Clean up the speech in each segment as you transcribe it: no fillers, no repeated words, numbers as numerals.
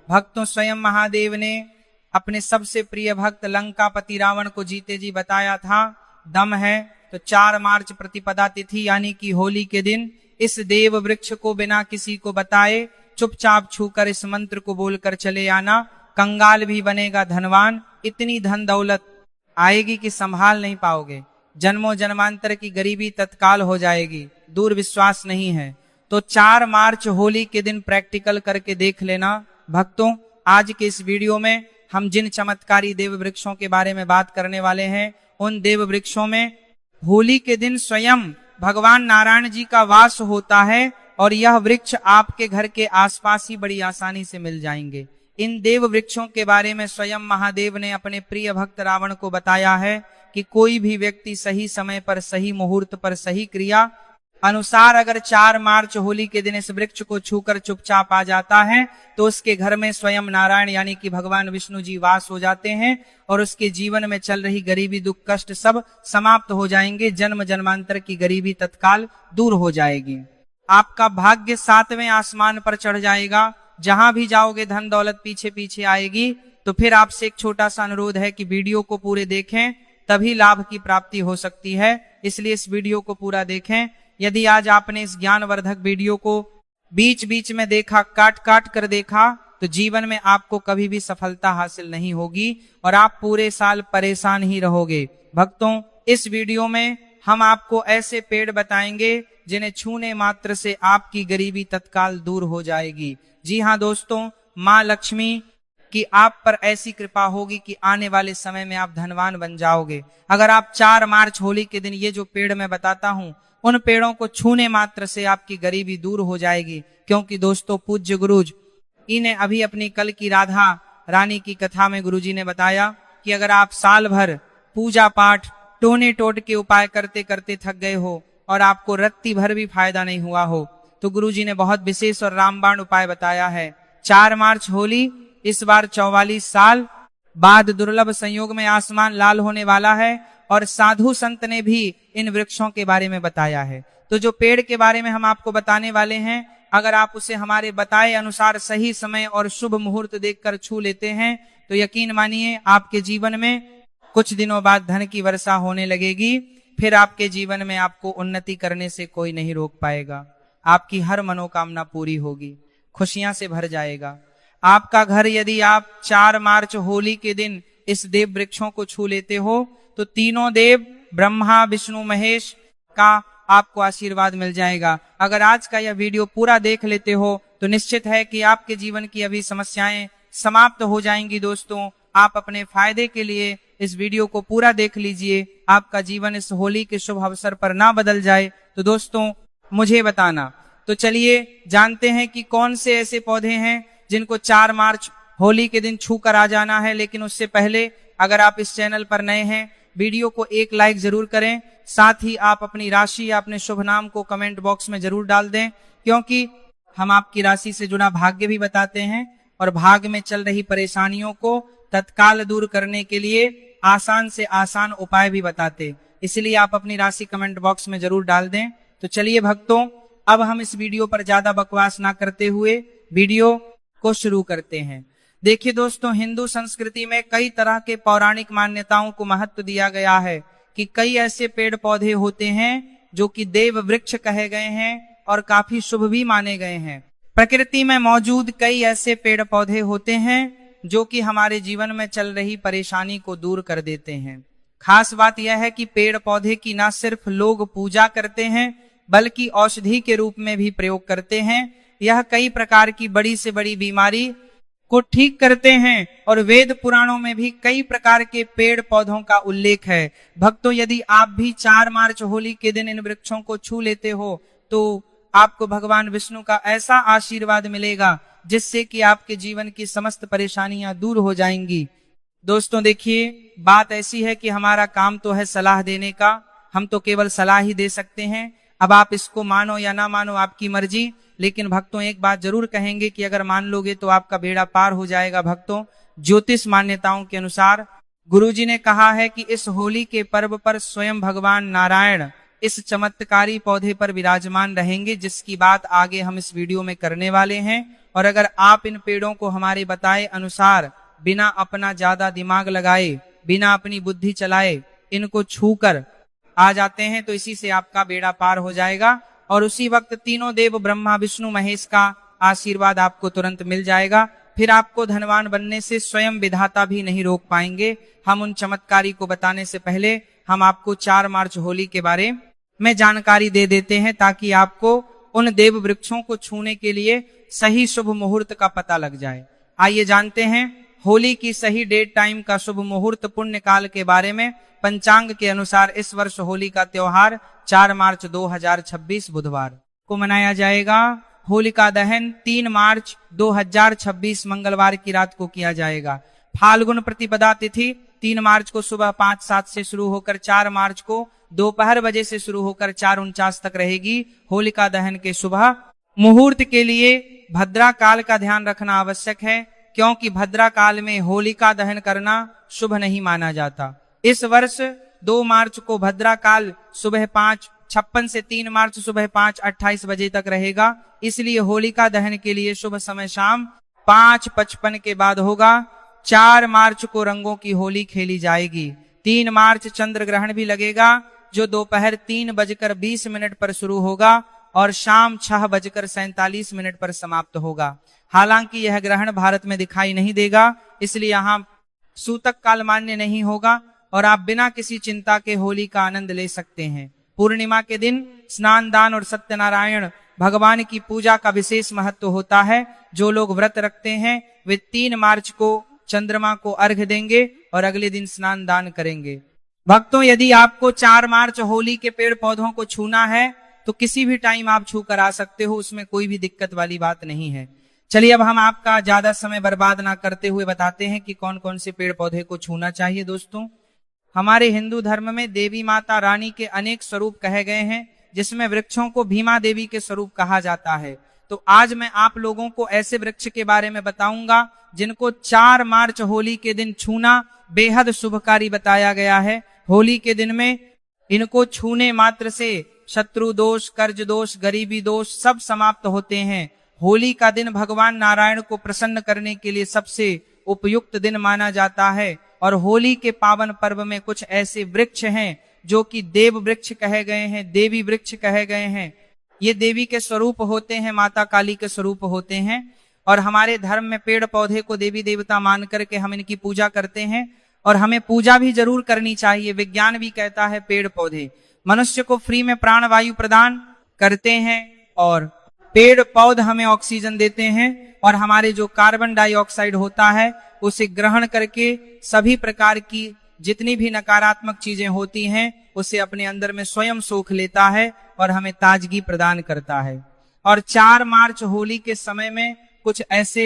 भक्तों, स्वयं महादेव ने अपने सबसे प्रिय भक्त लंकापति रावण को जीते जी बताया था, दम है तो 4 मार्च प्रतिपदा तिथि यानी कि होली के दिन इस देव वृक्ष को बिना किसी को बताए चुपचाप छूकर इस मंत्र को बोलकर चले आना। कंगाल भी बनेगा धनवान, इतनी धन दौलत आएगी कि संभाल नहीं पाओगे। जन्मों जन्मांतर की गरीबी तत्काल हो जाएगी। दूर विश्वास नहीं है तो 4 मार्च होली के दिन प्रैक्टिकल करके देख लेना। भक्तों, आज के इस वीडियो में हम जिन चमत्कारी देव वृक्षों के बारे में बात करने वाले हैं, उन देव वृक्षों में होली के दिन स्वयं भगवान नारायण जी का वास होता है और यह वृक्ष आपके घर के आसपास ही बड़ी आसानी से मिल जाएंगे। इन देव वृक्षों के बारे में स्वयं महादेव ने अपने प्रिय भक्त रावण को बताया है कि कोई भी व्यक्ति सही समय पर, सही मुहूर्त पर, सही क्रिया अनुसार अगर 4 मार्च होली के दिन इस वृक्ष को छूकर चुपचाप आ जाता है तो उसके घर में स्वयं नारायण यानी कि भगवान विष्णु जी वास हो जाते हैं और उसके जीवन में चल रही गरीबी, दुख, कष्ट सब समाप्त हो जाएंगे। जन्म जन्मांतर की गरीबी तत्काल दूर हो जाएगी। आपका भाग्य 7वें आसमान पर चढ़ जाएगा। जहां भी जाओगे धन दौलत पीछे पीछे आएगी। तो फिर आपसे एक छोटा सा अनुरोध है कि वीडियो को पूरे देखें, तभी लाभ की प्राप्ति हो सकती है। इसलिए इस वीडियो को पूरा देखें। यदि आज आपने इस ज्ञानवर्धक वीडियो को बीच बीच में देखा, काट काट कर देखा, तो जीवन में आपको कभी भी सफलता हासिल नहीं होगी और आप पूरे साल परेशान ही रहोगे। भक्तों, इस वीडियो में हम आपको ऐसे पेड़ बताएंगे जिन्हें छूने मात्र से आपकी गरीबी तत्काल दूर हो जाएगी। जी हाँ दोस्तों, माँ लक्ष्मी कि आप पर ऐसी कृपा होगी कि आने वाले समय में आप धनवान बन जाओगे। अगर आप 4 मार्च होली के दिन ये जो पेड़ मैं बताता हूँ, उन पेड़ों को छूने मात्र से आपकी गरीबी दूर हो जाएगी। क्योंकि दोस्तों, पूज्य गुरुज इन्हें अभी अपनी कल की राधा रानी की कथा में गुरुजी ने बताया कि अगर आप साल भर पूजा पाठ टोने टोट के उपाय करते करते थक गए हो और आपको रत्ती भर भी फायदा नहीं हुआ हो, तो गुरुजी ने बहुत विशेष और रामबाण उपाय बताया है। 4 मार्च होली, इस बार 44 साल बाद दुर्लभ संयोग में आसमान लाल होने वाला है और साधु संत ने भी इन वृक्षों के बारे में बताया है। तो जो पेड़ के बारे में हम आपको बताने वाले हैं, अगर आप उसे हमारे बताए अनुसार सही समय और शुभ मुहूर्त देखकर छू लेते हैं तो यकीन मानिए आपके जीवन में कुछ दिनों बाद धन की वर्षा होने लगेगी। फिर आपके जीवन में आपको उन्नति करने से कोई नहीं रोक पाएगा। आपकी हर मनोकामना पूरी होगी, खुशियां से भर जाएगा आपका घर। यदि आप 4 मार्च होली के दिन इस देव वृक्षों को छू लेते हो तो तीनों देव ब्रह्मा विष्णु महेश का आपको आशीर्वाद मिल जाएगा। अगर आज का यह वीडियो पूरा देख लेते हो तो निश्चित है कि आपके जीवन की अभी समस्याएं समाप्त हो जाएंगी। दोस्तों, आप अपने फायदे के लिए इस वीडियो को पूरा देख लीजिए। आपका जीवन इस होली के शुभ अवसर पर ना बदल जाए तो दोस्तों मुझे बताना। तो चलिए जानते हैं कि कौन से ऐसे पौधे हैं जिनको 4 मार्च होली के दिन छू कर आ जाना है। लेकिन उससे पहले अगर आप इस चैनल पर नए हैं, वीडियो को एक लाइक जरूर करें। साथ ही आप अपनी राशि या अपने शुभ नाम को कमेंट बॉक्स में जरूर डाल दें, क्योंकि हम आपकी राशि से जुड़ा भाग्य भी बताते हैं और भाग्य में चल रही परेशानियों को तत्काल दूर करने के लिए आसान से आसान उपाय भी बताते। इसलिए आप अपनी राशि कमेंट बॉक्स में जरूर डाल दें। तो चलिए भक्तों, अब हम इस वीडियो पर ज्यादा बकवास ना करते हुए वीडियो को शुरू करते हैं। देखिए दोस्तों, हिंदू संस्कृति में कई तरह के पौराणिक मान्यताओं को महत्व दिया गया है कि कई ऐसे पेड़ पौधे होते हैं जो कि देव वृक्ष कहे गए हैं और काफी शुभ भी माने गए हैं। प्रकृति में मौजूद कई ऐसे पेड़ पौधे होते हैं जो कि हमारे जीवन में चल रही परेशानी को दूर कर देते हैं। खास बात यह है कि पेड़ पौधे की न सिर्फ लोग पूजा करते हैं बल्कि औषधि के रूप में भी प्रयोग करते हैं। यह कई प्रकार की बड़ी से बड़ी बीमारी को ठीक करते हैं और वेद पुराणों में भी कई प्रकार के पेड़ पौधों का उल्लेख है। भक्तों, यदि आप भी 4 मार्च होली के दिन इन वृक्षों को छू लेते हो तो आपको भगवान विष्णु का ऐसा आशीर्वाद मिलेगा जिससे कि आपके जीवन की समस्त परेशानियां दूर हो जाएंगी। दोस्तों देखिए, बात ऐसी है कि हमारा काम तो है सलाह देने का, हम तो केवल सलाह ही दे सकते हैं। अब आप इसको मानो या ना मानो आपकी मर्जी, लेकिन भक्तों एक बात जरूर कहेंगे कि अगर मान लोगे तो आपका बेड़ा पार हो जाएगा। भक्तों, ज्योतिष मान्यताओं के अनुसार गुरुजी ने कहा है कि इस होली के पर्व पर स्वयं भगवान नारायण इस चमत्कारी पौधे पर विराजमान रहेंगे, जिसकी बात आगे हम इस वीडियो में करने वाले हैं। और अगर आप इन पेड़ों को हमारे बताए अनुसार बिना अपना ज्यादा दिमाग लगाए, बिना अपनी बुद्धि चलाए इनको छूकर आ जाते हैं तो इसी से आपका बेड़ा पार हो जाएगा और उसी वक्त तीनों देव ब्रह्मा विष्णु महेश का आशीर्वाद आपको तुरंत मिल जाएगा। फिर आपको धनवान बनने से स्वयं विधाता भी नहीं रोक पाएंगे। हम उन चमत्कारी को बताने से पहले हम आपको 4 मार्च होली के बारे में जानकारी दे देते हैं, ताकि आपको उन देव वृक्षों को छूने के लिए सही शुभ मुहूर्त का पता लग जाए। आइए जानते हैं होली की सही डेट टाइम का शुभ मुहूर्त पुण्य काल के बारे में। पंचांग के अनुसार इस वर्ष होली का त्योहार 4 मार्च 2026 बुधवार को मनाया जाएगा। होलिका दहन 3 मार्च 2026 मंगलवार की रात को किया जाएगा। फाल्गुन प्रतिपदा तिथि 3 मार्च को सुबह 5:07 से शुरू होकर 4 मार्च को दोपहर बजे से शुरू होकर 4:49 तक रहेगी। होलिका दहन के सुबह मुहूर्त के लिए भद्रा काल का ध्यान रखना आवश्यक है, क्योंकि भद्रा काल में होलिका दहन करना शुभ नहीं माना जाता। इस वर्ष 2 मार्च को भद्रा काल सुबह 5:56 से 3 मार्च सुबह 5:28 बजे तक रहेगा। इसलिए होलिका दहन के लिए शुभ समय शाम 5:55 के बाद होगा। 4 मार्च को रंगों की होली खेली जाएगी। 3 मार्च चंद्र ग्रहण भी लगेगा, जो दोपहर 3:20 पर शुरू होगा और शाम 6:47 पर समाप्त होगा। हालांकि यह ग्रहण भारत में दिखाई नहीं देगा, इसलिए यहाँ सूतक काल मान्य नहीं होगा और आप बिना किसी चिंता के होली का आनंद ले सकते हैं। पूर्णिमा के दिन स्नान दान और सत्यनारायण भगवान की पूजा का विशेष महत्व होता है। जो लोग व्रत रखते हैं वे 3 मार्च को चंद्रमा को अर्घ्य देंगे और अगले दिन स्नान दान करेंगे। भक्तों, यदि आपको 4 मार्च होली के पेड़ पौधों को छूना है तो किसी भी टाइम आप छू कर आ सकते हो, उसमें कोई भी दिक्कत वाली बात नहीं है। चलिए अब हम आपका ज्यादा समय बर्बाद ना करते हुए बताते हैं कि कौन कौन से पेड़ पौधे को छूना चाहिए। दोस्तों, हमारे हिंदू धर्म में देवी माता रानी के अनेक स्वरूप कहे गए हैं, जिसमें वृक्षों को भीमा देवी के स्वरूप कहा जाता है। तो आज मैं आप लोगों को ऐसे वृक्ष के बारे में बताऊंगा जिनको 4 मार्च होली के दिन छूना बेहद शुभकारी बताया गया है। होली के दिन में इनको छूने मात्र से शत्रु दोष, कर्ज दोष, गरीबी दोष सब समाप्त होते हैं। होली का दिन भगवान नारायण को प्रसन्न करने के लिए सबसे उपयुक्त दिन माना जाता है। और होली के पावन पर्व में कुछ ऐसे वृक्ष हैं जो कि देव वृक्ष कहे गए हैं, देवी वृक्ष कहे गए हैं। ये देवी के स्वरूप होते हैं, माता काली के स्वरूप होते हैं। और हमारे धर्म में पेड़ पौधे को देवी देवता मान करके हम इनकी पूजा करते हैं और हमें पूजा भी जरूर करनी चाहिए। विज्ञान भी कहता है पेड़ पौधे मनुष्य को फ्री में प्राण वायु प्रदान करते हैं और पेड़ पौधे हमें ऑक्सीजन देते हैं और हमारे जो कार्बन डाइऑक्साइड होता है उसे ग्रहण करके सभी प्रकार की जितनी भी नकारात्मक चीजें होती हैं उसे अपने अंदर में स्वयं सोख लेता है और हमें ताजगी प्रदान करता है। और 4 मार्च होली के समय में कुछ ऐसे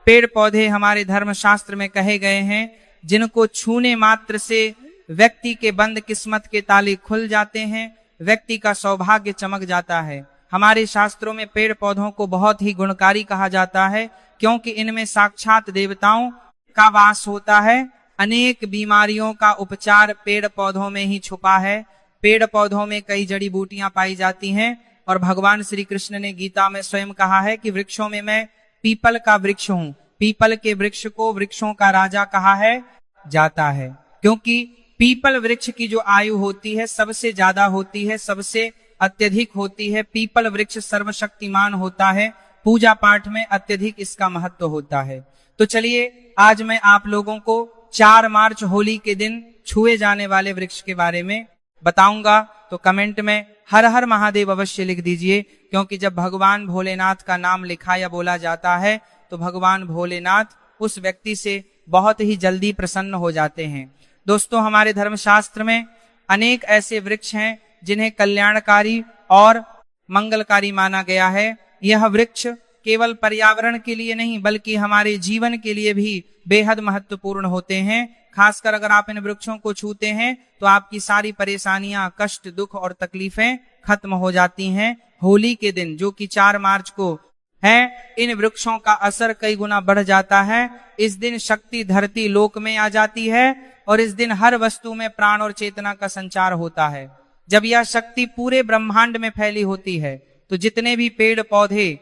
पेड़ पौधे हमारे धर्म शास्त्र में कहे गए हैं जिनको छूने मात्र से व्यक्ति के बंद किस्मत के ताले खुल जाते हैं, व्यक्ति का सौभाग्य चमक जाता है। हमारे शास्त्रों में पेड़ पौधों को बहुत ही गुणकारी कहा जाता है, क्योंकि इनमें साक्षात देवताओं का वास होता है। अनेक बीमारियों का उपचार पेड़ पौधों में ही छुपा है। पेड़ पौधों में कई जड़ी बूटियां पाई जाती हैं और भगवान श्री कृष्ण ने गीता में स्वयं कहा है कि वृक्षों में मैं पीपल का वृक्ष हूँ। पीपल के वृक्ष को वृक्षों का राजा कहा है जाता है, क्योंकि पीपल वृक्ष की जो आयु होती है सबसे ज्यादा होती है, सबसे अत्यधिक होती है। पीपल वृक्ष सर्वशक्तिमान होता है, पूजा पाठ में अत्यधिक इसका महत्व होता है। तो चलिए आज मैं आप लोगों को 4 मार्च होली के दिन छुए जाने वाले वृक्ष के बारे में बताऊंगा। तो कमेंट में हर हर महादेव अवश्य लिख दीजिए, क्योंकि जब भगवान भोलेनाथ का नाम लिखा या बोला जाता है तो भगवान भोलेनाथ उस व्यक्ति से बहुत ही जल्दी प्रसन्न हो जाते हैं। दोस्तों, हमारे धर्मशास्त्र में अनेक ऐसे वृक्ष हैं जिन्हें कल्याणकारी और मंगलकारी माना गया है। यह वृक्ष केवल पर्यावरण के लिए नहीं बल्कि हमारे जीवन के लिए भी बेहद महत्वपूर्ण होते हैं। खासकर अगर आप इन वृक्षों को छूते हैं तो आपकी सारी परेशानियां, कष्ट, दुख और तकलीफें खत्म हो जाती हैं। होली के दिन जो कि 4 मार्च को है, इन वृक्षों का असर कई गुना बढ़ जाता है। इस दिन शक्ति धरती लोक में आ जाती है और इस दिन हर वस्तु में प्राण और चेतना का संचार होता है। जब यह शक्ति पूरे ब्रह्मांड में फैली होती है तो जितने भी पेड़ पौधे,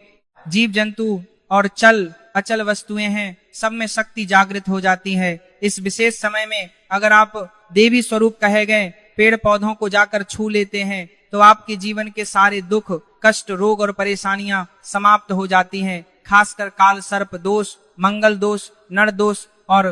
जीव जंतु और चल अचल वस्तुएं हैं, सब में शक्ति जागृत हो जाती है। इस विशेष समय में अगर आप देवी स्वरूप कहे गए पेड़ पौधों को जाकर छू लेते हैं तो आपके जीवन के सारे दुख, कष्ट, रोग और परेशानियां समाप्त हो जाती हैं। खासकर काल सर्प दोष, मंगल दोष, नर दोष और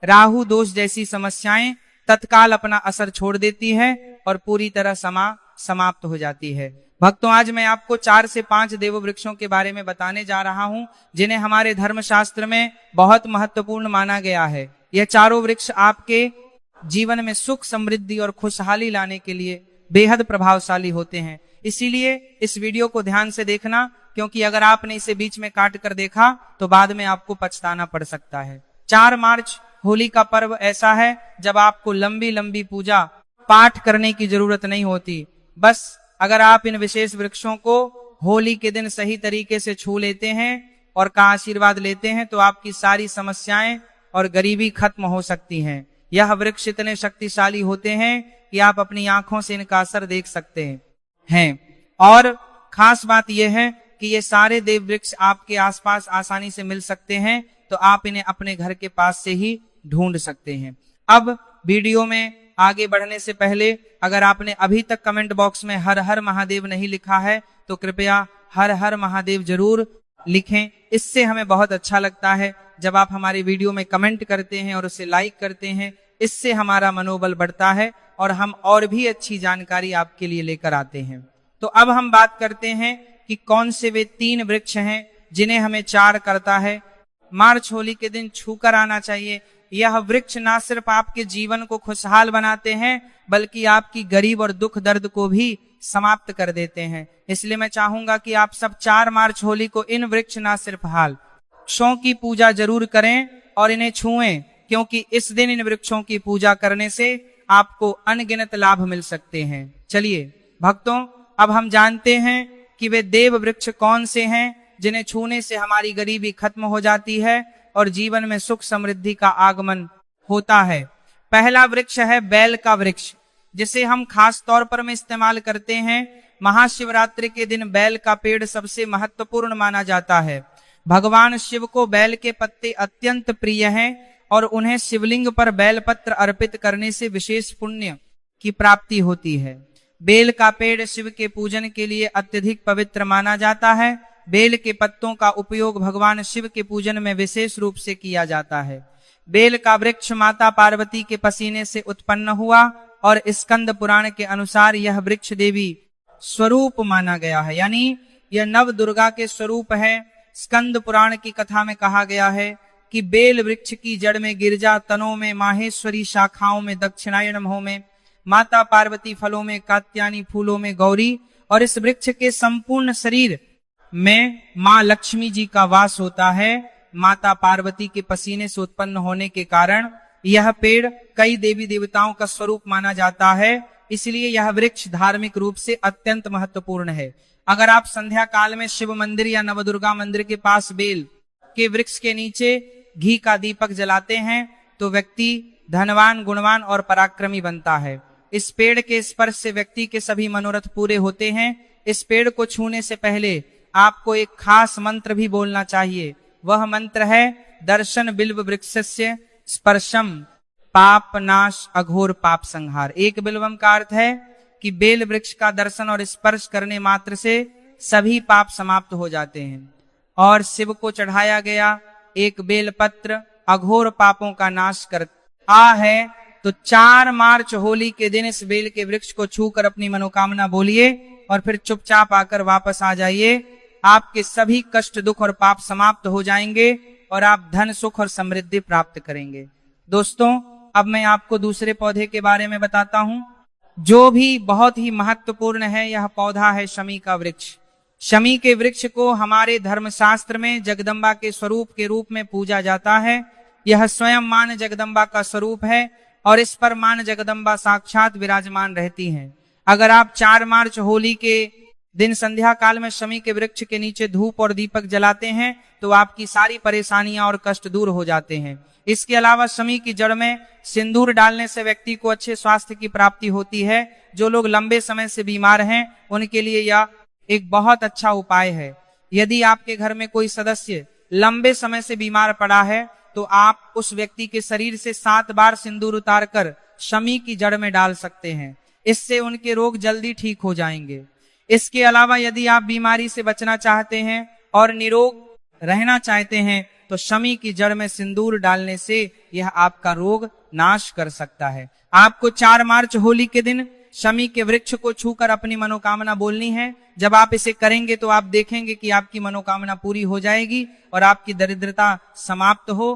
राहु दोष जैसी समस्याएं तत्काल अपना असर छोड़ देती है और पूरी तरह समाप्त हो जाती है। भक्तों, आज मैं आपको 4 से 5 देव वृक्षों के बारे में बताने जा रहा हूं जिन्हें हमारे धर्मशास्त्र में बहुत महत्वपूर्ण माना गया है। यह चारों वृक्ष आपके जीवन में सुख, समृद्धि और खुशहाली लाने के लिए बेहद प्रभावशाली होते हैं। इसीलिए इस वीडियो को ध्यान से देखना, क्योंकि अगर आपने इसे बीच में काट कर देखा तो बाद में आपको पछताना पड़ सकता है। 4 मार्च होली का पर्व ऐसा है जब आपको लंबी लंबी पूजा पाठ करने की जरूरत नहीं होती। बस अगर आप इन विशेष वृक्षों को होली के दिन सही तरीके से छू लेते हैं और का आशीर्वाद लेते हैं तो आपकी सारी समस्याएं और गरीबी खत्म हो सकती हैं। यह वृक्ष इतने शक्तिशाली होते हैं कि आप अपनी आंखों से इनका असर देख सकते हैं। और खास बात यह है कि ये सारे देव वृक्ष आपके आसपास आसानी से मिल सकते हैं, तो आप इन्हें अपने घर के पास से ही ढूंढ सकते हैं। अब वीडियो में आगे बढ़ने से पहले अगर आपने अभी तक कमेंट बॉक्स में हर हर महादेव नहीं लिखा है तो कृपया हर हर महादेव जरूर लिखें। इससे हमें बहुत अच्छा लगता है जब आप हमारी वीडियो में कमेंट करते हैं और उसे लाइक करते हैं। इससे हमारा मनोबल बढ़ता है और हम और भी अच्छी जानकारी आपके लिए लेकर आते हैं। तो अब हम बात करते हैं कि कौन से वे 3 वृक्ष हैं जिन्हें हमें 4 करता है मार्च होली के दिन छूकर आना चाहिए। यह वृक्ष ना सिर्फ आपके जीवन को खुशहाल बनाते हैं बल्कि आपकी गरीब और दुख दर्द को भी समाप्त कर देते हैं। इसलिए मैं चाहूंगा कि आप सब 4 मार्च होली को इन वृक्ष ना सिर्फ वृक्षों की पूजा जरूर करें और इन्हें छुएं, क्योंकि इस दिन इन वृक्षों की पूजा करने से आपको अनगिनत लाभ मिल सकते हैं। चलिए भक्तों, अब हम जानते हैं कि वे देव वृक्ष कौन से हैं जिन्हें छूने से हमारी गरीबी खत्म हो जाती है और जीवन में सुख समृद्धि का आगमन होता है। पहला वृक्ष है बेल का वृक्ष, जिसे हम खास तौर पर में इस्तेमाल करते हैं। महाशिवरात्रि के दिन बेल का पेड़ सबसे महत्वपूर्ण माना जाता है। भगवान शिव को बेल के पत्ते अत्यंत प्रिय हैं और उन्हें शिवलिंग पर बेल पत्र अर्पित करने से विशेष पुण्य की प्राप्ति होती है। बेल का पेड़ शिव के पूजन के लिए अत्यधिक पवित्र माना जाता है। बेल के पत्तों का उपयोग भगवान शिव के पूजन में विशेष रूप से किया जाता है। बेल का वृक्ष माता पार्वती के पसीने से उत्पन्न हुआ और स्कंद पुराण के अनुसार यह वृक्ष देवी स्वरूप माना गया है, यानी यह नव दुर्गा के स्वरूप है। स्कंद पुराण की कथा में कहा गया है कि बेल वृक्ष की जड़ में गिरजा, तनों में माहेश्वरी, शाखाओं में दक्षिणायनमों में माता पार्वती, फलों में कात्यायनी, फूलों में गौरी, और इस वृक्ष के संपूर्ण शरीर में माँ लक्ष्मी जी का वास होता है। माता पार्वती के पसीने से उत्पन्न होने के कारण यह पेड़ कई देवी देवताओं का स्वरूप माना जाता है। इसलिए यह वृक्ष धार्मिक रूप से अत्यंत महत्वपूर्ण है। अगर आप संध्या काल में शिव मंदिर या नवदुर्गा मंदिर के पास बेल के वृक्ष के नीचे घी का दीपक जलाते हैं तो व्यक्ति धनवान, गुणवान और पराक्रमी बनता है। इस पेड़ के स्पर्श से व्यक्ति के सभी मनोरथ पूरे होते हैं। इस पेड़ को छूने से पहले आपको एक खास मंत्र भी बोलना चाहिए। वह मंत्र है दर्शन बिल्व वृक्षस्य स्पर्शम पाप नाश अघोर पाप संहार। एक बिल्वम का अर्थ है कि बेल वृक्ष का दर्शन और स्पर्श करने मात्र से सभी पाप समाप्त हो जाते हैं। और शिव को चढ़ाया गया एक बेल पत्र अघोर पापों का नाश करता है। तो 4 मार्च होली के दिन इस बेल के वृक्ष को छूकर अपनी मनोकामना बोलिए और फिर चुपचाप आकर वापस आ जाइए। आपके सभी कष्ट, दुख और पाप समाप्त हो जाएंगे और आप धन, सुख और समृद्धि प्राप्त करेंगे। दोस्तों, अब मैं आपको दूसरे पौधे के बारे में बताता हूं जो भी बहुत ही महत्वपूर्ण है। यह पौधा है शमी का वृक्ष। शमी के वृक्ष को हमारे धर्मशास्त्र में जगदम्बा के स्वरूप के रूप में पूजा जाता है। यह स्वयं मान जगदम्बा का स्वरूप है और इस पर मान जगदम्बा साक्षात विराजमान रहती हैं। अगर आप 4 मार्च होली के दिन संध्या काल में शमी के वृक्ष के नीचे धूप और दीपक जलाते हैं तो आपकी सारी परेशानियां और कष्ट दूर हो जाते हैं। इसके अलावा शमी की जड़ में सिंदूर डालने से व्यक्ति को अच्छे स्वास्थ्य की प्राप्ति होती है। जो लोग लंबे समय से बीमार हैं उनके लिए यह एक बहुत अच्छा उपाय है। यदि आपके घर में कोई सदस्य लंबे समय से बीमार पड़ा है तो आप उस व्यक्ति के शरीर से 7 बार सिंदूर उतारकर शमी की जड़ में डाल सकते हैं। इससे उनके रोग जल्दी ठीक हो जाएंगे। इसके अलावा यदि आप बीमारी से बचना चाहते हैं और निरोग रहना चाहते हैं तो शमी की जड़ में सिंदूर डालने से यह आपका रोग नाश कर सकता है। आपको 4 मार्च होली के दिन शमी के वृक्ष को छूकर अपनी मनोकामना बोलनी है। जब आप इसे करेंगे तो आप देखेंगे कि आपकी मनोकामना पूरी हो जाएगी और आपकी दरिद्रता समाप्त हो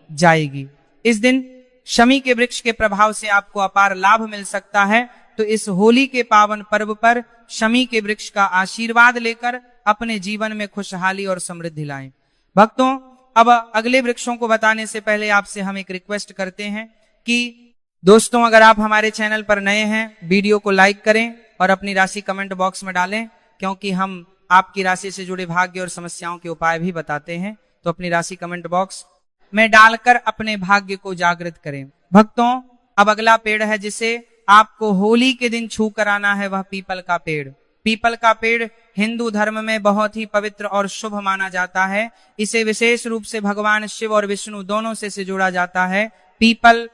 जाएगी। इस दिन शमी के वृक्ष के प्रभाव से आपको अपार लाभ मिल सकता है। तो इस होली के पावन पर्व पर शमी के वृक्ष का आशीर्वाद लेकर अपने जीवन में खुशहाली और समृद्धि लाएं। भक्तों, अब अगले वृक्षों को बताने से पहले आपसे हम एक रिक्वेस्ट करते हैं कि दोस्तों, अगर आप हमारे चैनल पर नए हैं, वीडियो को लाइक करें और अपनी राशि कमेंट बॉक्स में डालें, क्योंकि हम आपकी राशि से जुड़े भाग्य और समस्याओं के उपाय भी बताते हैं। तो अपनी राशि कमेंट बॉक्स में डालकर अपने भाग्य को जागृत करें। भक्तों, अब अगला पेड़ है जिसे आपको होली के दिन छू कर आना है, वह पीपल का पेड़। पीपल का पेड़ हिंदू धर्म में बहुत ही पवित्र और शुभ माना जाता है। इसे विशेष रूप से भगवान शिव और विष्णु दोनों से जोड़ा जाता है। पीपल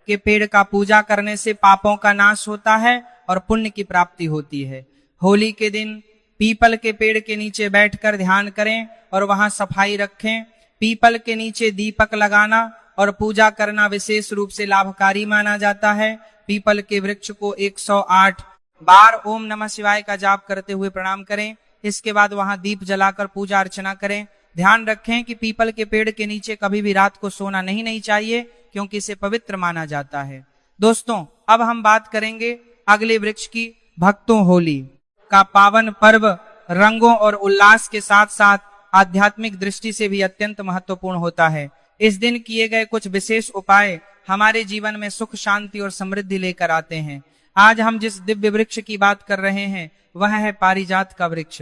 के पेड़ का पूजा करने से पापों का नाश होता है और पुण्य की प्राप्ति होती है। होली के दिन पीपल के पेड़ के नीचे बैठकर ध्यान करें और वहां सफाई रखें। पीपल के नीचे दीपक लगाना और पूजा करना विशेष रूप से लाभकारी माना जाता है। पीपल के वृक्ष को 108 बार ओम नमः शिवाय का जाप करते हुए प्रणाम करें। इसके बाद वहां दीप जलाकर पूजा अर्चना करें। ध्यान रखें कि पीपल के पेड़ के नीचे कभी भी रात को सोना नहीं चाहिए, क्योंकि इसे पवित्र माना जाता है। दोस्तों, अब हम बात करेंगे अगले वृक्ष की। भक्तों, होली का पावन पर्व रंगों और उल्लास के साथ साथ आध्यात्मिक दृष्टि से भी अत्यंत महत्वपूर्ण होता है। इस दिन किए गए कुछ विशेष उपाय हमारे जीवन में सुख, शांति और समृद्धि लेकर आते हैं। आज हम जिस दिव्य वृक्ष की बात कर रहे हैं वह है पारिजात का वृक्ष,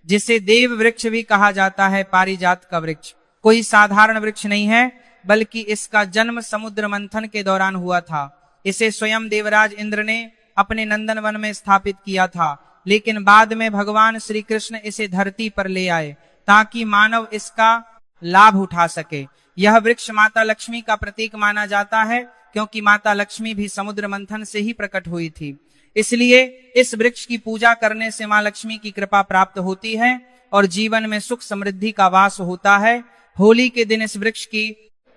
जिसे देव वृक्ष भी कहा जाता है। पारिजात का वृक्ष कोई साधारण वृक्ष नहीं है, बल्कि इसका जन्म समुद्र मंथन के दौरान हुआ था। इसे स्वयं देवराज इंद्र ने अपने नंदन वन में स्थापित किया था, लेकिन बाद में भगवान श्री कृष्ण इसे धरती पर ले आए ताकि मानव इसका लाभ उठा सके। यह वृक्ष माता लक्ष्मी का प्रतीक माना जाता है, क्योंकि माता लक्ष्मी भी समुद्र मंथन से ही प्रकट हुई थी। इसलिए इस वृक्ष की पूजा करने से मां लक्ष्मी की कृपा प्राप्त होती है और जीवन में सुख समृद्धि का वास होता है। होली के दिन इस वृक्ष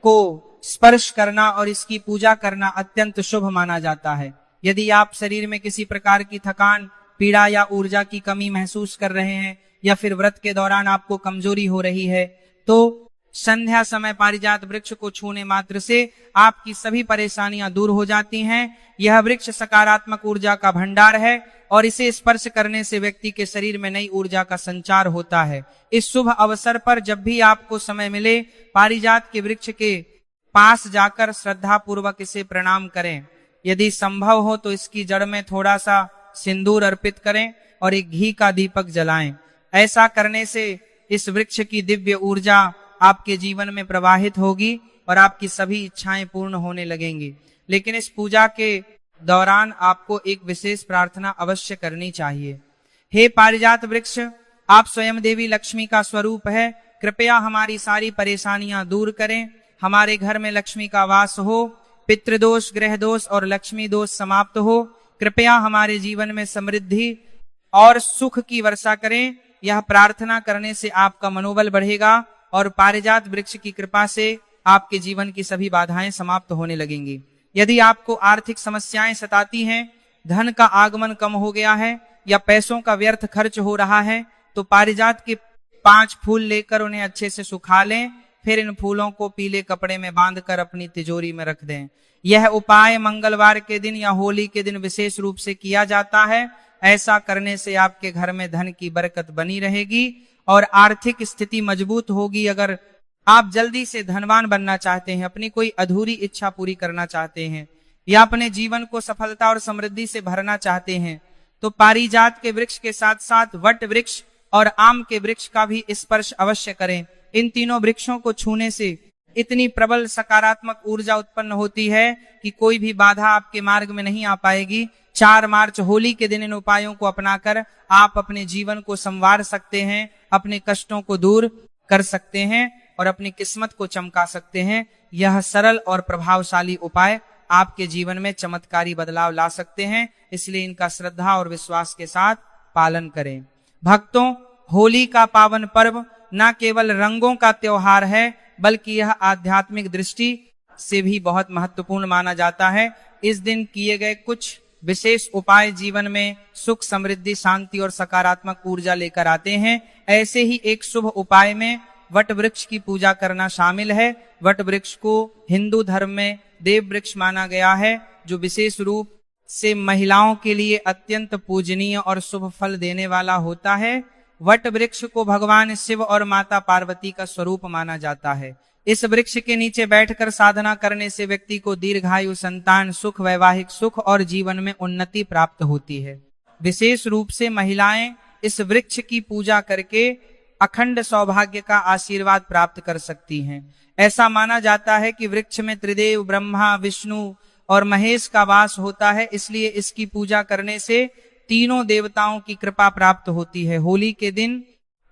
को स्पर्श करना और इसकी पूजा करना अत्यंत शुभ माना जाता है। यदि आप शरीर में किसी प्रकार की थकान, पीड़ा या ऊर्जा की कमी महसूस कर रहे हैं या फिर व्रत के दौरान आपको कमजोरी हो रही है, तो संध्या समय पारिजात वृक्ष को छूने मात्र से आपकी सभी परेशानियां दूर हो जाती हैं। यह वृक्ष सकारात्मक ऊर्जा का भंडार है और इसे स्पर्श करने से व्यक्ति के शरीर में नई ऊर्जा का संचार होता है। इस शुभ अवसर पर जब भी आपको समय मिले, पारिजात के वृक्ष के पास जाकर श्रद्धा पूर्वक इसे प्रणाम करें। यदि संभव हो तो इसकी जड़ में थोड़ा सा सिंदूर अर्पित करें और एक घी का दीपक जलाएं। ऐसा करने से इस वृक्ष की दिव्य ऊर्जा आपके जीवन में प्रवाहित होगी और आपकी सभी इच्छाएं पूर्ण होने लगेंगी। लेकिन इस पूजा के दौरान आपको एक विशेष प्रार्थना अवश्य करनी चाहिए। हे पारिजात वृक्ष, आप स्वयं देवी लक्ष्मी का स्वरूप है। कृपया हमारी सारी परेशानियां दूर करें। हमारे घर में लक्ष्मी का वास हो, पितृदोष, ग्रह दोष और लक्ष्मी दोष समाप्त हो। कृपया हमारे जीवन में समृद्धि और सुख की वर्षा करें। यह प्रार्थना करने से आपका मनोबल बढ़ेगा और पारिजात वृक्ष की कृपा से आपके जीवन की सभी बाधाएं समाप्त होने लगेंगी। यदि आपको आर्थिक समस्याएं सताती हैं, धन का आगमन कम हो गया है या पैसों का व्यर्थ खर्च हो रहा है, तो पारिजात के 5 फूल लेकर उन्हें अच्छे से सुखा लें। फिर इन फूलों को पीले कपड़े में बांधकर अपनी तिजोरी में रख दें। यह उपाय मंगलवार के दिन या होली के दिन विशेष रूप से किया जाता है। ऐसा करने से आपके घर में धन की बरकत बनी रहेगी और आर्थिक स्थिति मजबूत होगी। अगर आप जल्दी से धनवान बनना चाहते हैं, अपनी कोई अधूरी इच्छा पूरी करना चाहते हैं या अपने जीवन को सफलता और समृद्धि से भरना चाहते हैं, तो पारिजात के वृक्ष के साथ साथ वट वृक्ष और आम के वृक्ष का भी स्पर्श अवश्य करें। इन तीनों वृक्षों को छूने से इतनी प्रबल सकारात्मक ऊर्जा उत्पन्न होती है कि कोई भी बाधा आपके मार्ग में नहीं आ पाएगी। 4 मार्च होली के दिन इन उपायों को अपनाकर आप अपने जीवन को संवार सकते हैं, अपने कष्टों को दूर कर सकते हैं और अपनी किस्मत को चमका सकते हैं। यह सरल और प्रभावशाली उपाय आपके जीवन में चमत्कारी बदलाव ला सकते हैं, इसलिए इनका श्रद्धा और विश्वास के साथ पालन करें। भक्तों, होली का पावन पर्व न केवल रंगों का त्योहार है, बल्कि यह आध्यात्मिक दृष्टि से भी बहुत महत्वपूर्ण माना जाता है। इस दिन किए गए कुछ विशेष उपाय जीवन में सुख, समृद्धि, शांति और सकारात्मक ऊर्जा लेकर आते हैं। ऐसे ही एक शुभ उपाय में वट वृक्ष की पूजा करना शामिल है। वट वृक्ष को हिंदू धर्म में देव वृक्ष माना गया है, जो विशेष रूप से महिलाओं के लिए अत्यंत पूजनीय और शुभ फल देने वाला होता है। वट वृक्ष को भगवान शिव और माता पार्वती का स्वरूप माना जाता है। इस वृक्ष के नीचे बैठकर साधना करने से व्यक्ति को दीर्घायु, संतान सुख, वैवाहिक सुख और जीवन में उन्नति प्राप्त होती है। विशेष रूप से महिलाएं इस वृक्ष की पूजा करके अखंड सौभाग्य का आशीर्वाद प्राप्त कर सकती हैं। ऐसा माना जाता है कि वृक्ष में त्रिदेव ब्रह्मा, विष्णु और महेश का वास होता है, इसलिए इसकी पूजा करने से तीनों देवताओं की कृपा प्राप्त होती है। होली के दिन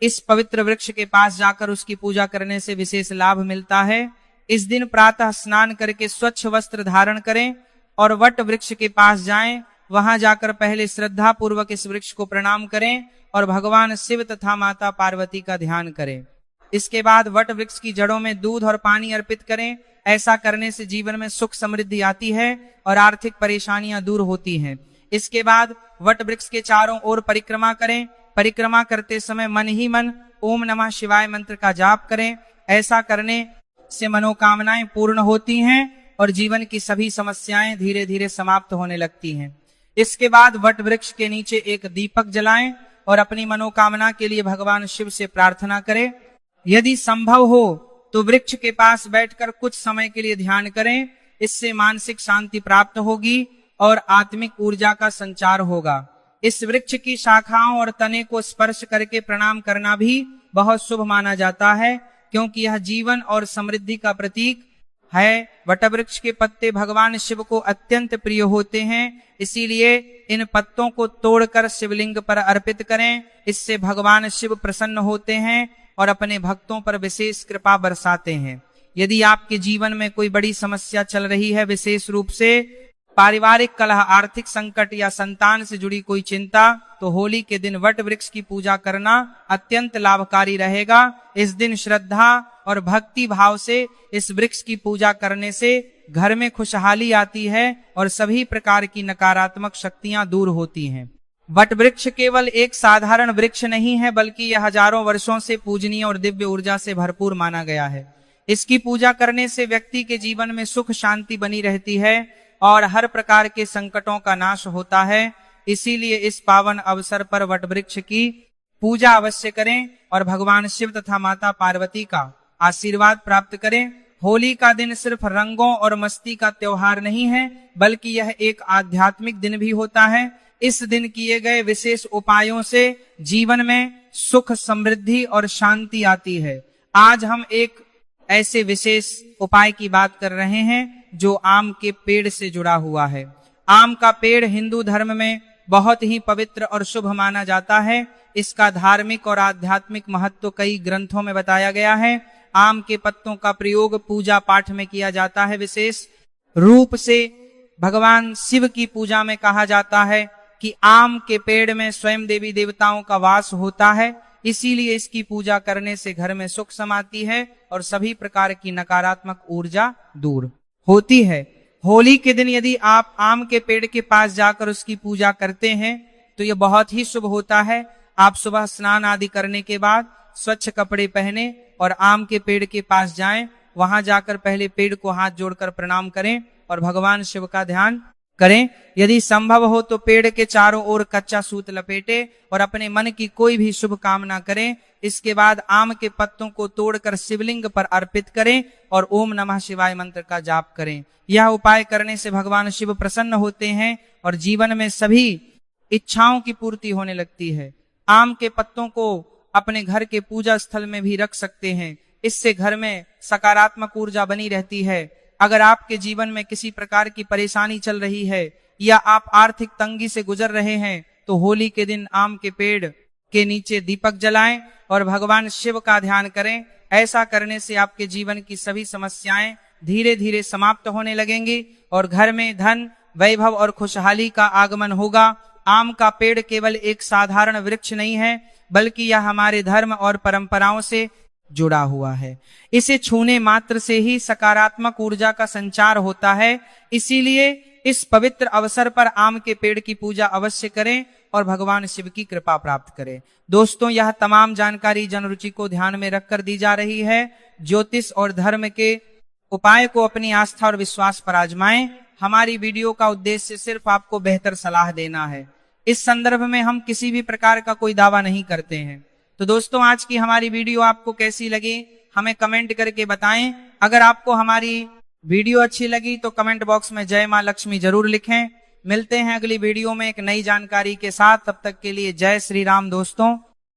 इस पवित्र वृक्ष के पास जाकर उसकी पूजा करने से विशेष लाभ मिलता है। इस दिन प्रातः स्नान करके स्वच्छ वस्त्र धारण करें और वट वृक्ष के पास जाएं। वहां जाकर पहले श्रद्धा पूर्वक इस वृक्ष को प्रणाम करें और भगवान शिव तथा माता पार्वती का ध्यान करें। इसके बाद वट वृक्ष की जड़ों में दूध और पानी अर्पित करें। ऐसा करने से जीवन में सुख, समृद्धि आती है और आर्थिक परेशानियां दूर होती हैं। इसके बाद वट वृक्ष के चारों ओर परिक्रमा करें। परिक्रमा करते समय मन ही मन ओम नमः शिवाय मंत्र का जाप करें। ऐसा करने से मनोकामनाएं पूर्ण होती हैं और जीवन की सभी समस्याएं धीरे धीरे समाप्त होने लगती हैं। इसके बाद वट वृक्ष के नीचे एक दीपक जलाएं और अपनी मनोकामना के लिए भगवान शिव से प्रार्थना करें। यदि संभव हो तो वृक्ष के पास बैठकर कुछ समय के लिए ध्यान करें। इससे मानसिक शांति प्राप्त होगी और आत्मिक ऊर्जा का संचार होगा। इस वृक्ष की शाखाओं और तने को स्पर्श करके प्रणाम करना भी बहुत शुभ माना जाता है, क्योंकि यह जीवन और समृद्धि का प्रतीक है। वटवृक्ष के पत्ते भगवान शिव को अत्यंत प्रिय होते हैं, इसीलिए इन पत्तों को तोड़कर शिवलिंग पर अर्पित करें। इससे भगवान शिव प्रसन्न होते हैं और अपने भक्तों पर विशेष कृपा बरसाते हैं। यदि आपके जीवन में कोई बड़ी समस्या चल रही है, विशेष रूप से पारिवारिक कलह, आर्थिक संकट या संतान से जुड़ी कोई चिंता, तो होली के दिन वट वृक्ष की पूजा करना अत्यंत लाभकारी रहेगा। इस दिन श्रद्धा और भक्ति भाव से इस वृक्ष की पूजा करने से घर में खुशहाली आती है और सभी प्रकार की नकारात्मक शक्तियां दूर होती हैं। वट वृक्ष केवल एक साधारण वृक्ष नहीं है, बल्कि यह हजारों वर्षों से पूजनीय और दिव्य ऊर्जा से भरपूर माना गया है। इसकी पूजा करने से व्यक्ति के जीवन में सुख, शांति बनी रहती है और हर प्रकार के संकटों का नाश होता है। इसीलिए इस पावन अवसर पर वट वृक्ष की पूजा अवश्य करें और भगवान शिव तथा माता पार्वती का आशीर्वाद प्राप्त करें। होली का दिन सिर्फ रंगों और मस्ती का त्योहार नहीं है, बल्कि यह एक आध्यात्मिक दिन भी होता है। इस दिन किए गए विशेष उपायों से जीवन में सुख, समृद्धि और शांति आती है। आज हम एक ऐसे विशेष उपाय की बात कर रहे हैं जो आम के पेड़ से जुड़ा हुआ है। आम का पेड़ हिंदू धर्म में बहुत ही पवित्र और शुभ माना जाता है। इसका धार्मिक और आध्यात्मिक महत्व कई ग्रंथों में बताया गया है। आम के पत्तों का प्रयोग पूजा पाठ में किया जाता है। विशेष रूप से भगवान शिव की पूजा में कहा जाता है कि आम के पेड़ में स्वयं देवी देवताओं का वास होता है, इसीलिए इसकी पूजा करने से घर में सुख समाती है और सभी प्रकार की नकारात्मक ऊर्जा दूर होती है। होली के दिन यदि आप आम के पेड़ के पास जाकर उसकी पूजा करते हैं तो यह बहुत ही शुभ होता है। आप सुबह स्नान आदि करने के बाद स्वच्छ कपड़े पहने और आम के पेड़ के पास जाएं। वहां जाकर पहले पेड़ को हाथ जोड़कर प्रणाम करें और भगवान शिव का ध्यान करें। यदि संभव हो तो पेड़ के चारों ओर कच्चा सूत लपेटे और अपने मन की कोई भी शुभ कामना करें। इसके बाद आम के पत्तों को तोड़कर शिवलिंग पर अर्पित करें और ओम नमः शिवाय मंत्र का जाप करें। यह उपाय करने से भगवान शिव प्रसन्न होते हैं और जीवन में सभी इच्छाओं की पूर्ति होने लगती है। आम के पत्तों को अपने घर के पूजा स्थल में भी रख सकते हैं, इससे घर में सकारात्मक ऊर्जा बनी रहती है। अगर आपके जीवन में किसी प्रकार की परेशानी चल रही है या आप आर्थिक तंगी से गुजर रहे हैं तो होली के दिन आम के पेड़ के नीचे दीपक जलाएं और भगवान शिव का ध्यान करें। ऐसा करने से आपके जीवन की सभी समस्याएं धीरे धीरे समाप्त होने लगेंगी और घर में धन, वैभव और खुशहाली का आगमन होगा। आम का पेड़ केवल एक साधारण वृक्ष नहीं है, बल्कि यह हमारे धर्म और परंपराओं से जुड़ा हुआ है। इसे छूने मात्र से ही सकारात्मक ऊर्जा का संचार होता है। इसीलिए इस पवित्र अवसर पर आम के पेड़ की पूजा अवश्य करें और भगवान शिव की कृपा प्राप्त करें। दोस्तों, यह तमाम जानकारी जनरुचि को ध्यान में रखकर दी जा रही है। ज्योतिष और धर्म के उपाय को अपनी आस्था और विश्वास पर आजमाएं। हमारी वीडियो का उद्देश्य सिर्फ आपको बेहतर सलाह देना है। इस संदर्भ में हम किसी भी प्रकार का कोई दावा नहीं करते हैं। तो दोस्तों, आज की हमारी वीडियो आपको कैसी लगी हमें कमेंट करके बताएं। अगर आपको हमारी वीडियो अच्छी लगी तो कमेंट बॉक्स में जय मां लक्ष्मी जरूर लिखें। मिलते हैं अगली वीडियो में एक नई जानकारी के साथ। तब तक के लिए जय श्री राम दोस्तों।